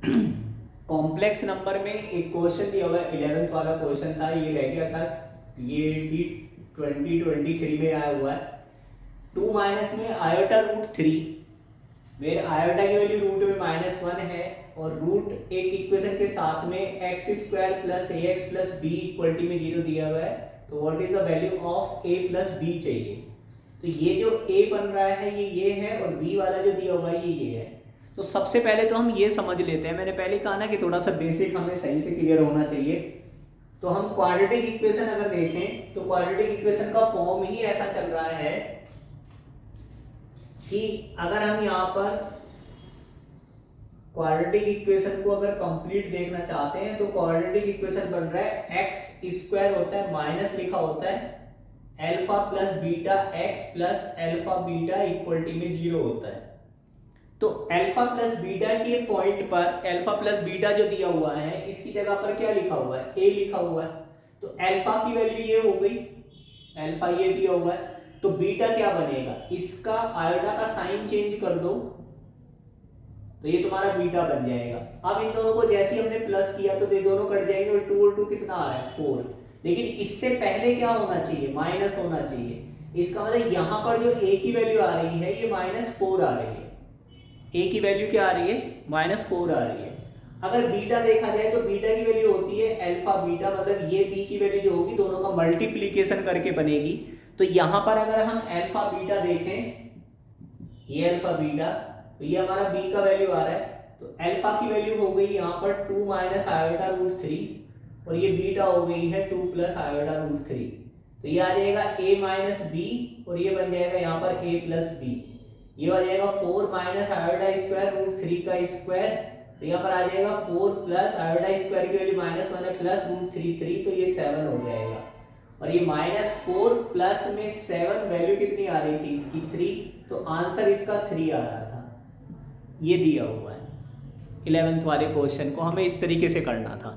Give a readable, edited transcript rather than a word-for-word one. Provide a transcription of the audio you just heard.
Complex number में एक question दिया हुआ है, 11th वाला क्वेश्चन था, ये रह गया था, ये भी 2023 में आया हुआ है। 2 माइनस में आयोटा रूट 3, वेर आयोटा की वैल्यू रूट में -1 है और रूट एक इक्वेशन के साथ में x square plus a x plus b equality में 0 दिया हुआ है। तो what is the value of a plus b चाहिए। तो ये जो ए बन रहा है ये है और बी वाला जो दिया हुआ है ये है। तो सबसे पहले तो हम ये समझ लेते हैं, मैंने पहले कहा ना कि थोड़ा सा बेसिक हमें सही से क्लियर होना चाहिए। तो हम क्वाड्रेटिक इक्वेशन अगर देखें तो क्वाड्रेटिक इक्वेशन का फॉर्म ही ऐसा चल रहा है कि अगर हम यहाँ पर क्वाड्रेटिक इक्वेशन को अगर कंप्लीट देखना चाहते हैं तो क्वाड्रेटिक इक्वेशन बन रहा है एक्स स्क्वायर होता है माइनस लिखा होता है alpha plus beta x plus alpha beta equality में 0 होता है। तो अल्फा प्लस बीटा के पॉइंट पर अल्फा प्लस बीटा जो दिया हुआ है इसकी जगह पर क्या लिखा हुआ है, ए लिखा हुआ है। तो अल्फा की वैल्यू ये हो गई, अल्फा ये दिया हुआ है। तो बीटा क्या बनेगा, इसका आयोटा का साइन चेंज कर दो तो ये तुम्हारा बीटा बन जाएगा। अब इन दोनों को जैसे ही हमने प्लस किया तो ये दोनों कट जाएंगे और 2 और 2 कितना आ रहा है 4। लेकिन इससे पहले क्या होना चाहिए, माइनस होना चाहिए। इसका मतलब यहाँ पर जो ए की वैल्यू आ रही है ये -4 आ रही है। ए की वैल्यू क्या आ रही है, -4 आ रही है। अगर बीटा देखा जाए तो बीटा की वैल्यू होती है अल्फा बीटा, मतलब ये बी की वैल्यू जो होगी दोनों का मल्टीप्लीकेशन करके बनेगी। तो यहाँ पर अगर हम अल्फा बीटा देखें, ये अल्फा बीटा, तो ये हमारा बी का वैल्यू आ रहा है। तो अल्फा की वैल्यू हो गई यहाँ पर 2 माइनस आयोटा रूट 3 और ये बीटा हो गई है 2 प्लस आयोटा रूट 3। तो ये आ जाएगा a माइनस बी और ये बन जाएगा यहाँ पर a प्लस बी। ये आ जाएगा 4 माइनस आयोटा स्क्वायर रूट 3 का स्क्वायर। तो यहाँ पर आ जाएगा 4 प्लस आयोटा स्क्वायर की वैल्यू -1 है प्लस रूट 3 तो ये 7 हो जाएगा। और ये -4 प्लस में 7 वैल्यू कितनी आ रही थी इसकी 3, तो आंसर इसका 3 आ रहा था। ये दिया हुआ है 11th वाले क्वेश्चन को हमें इस तरीके से करना था।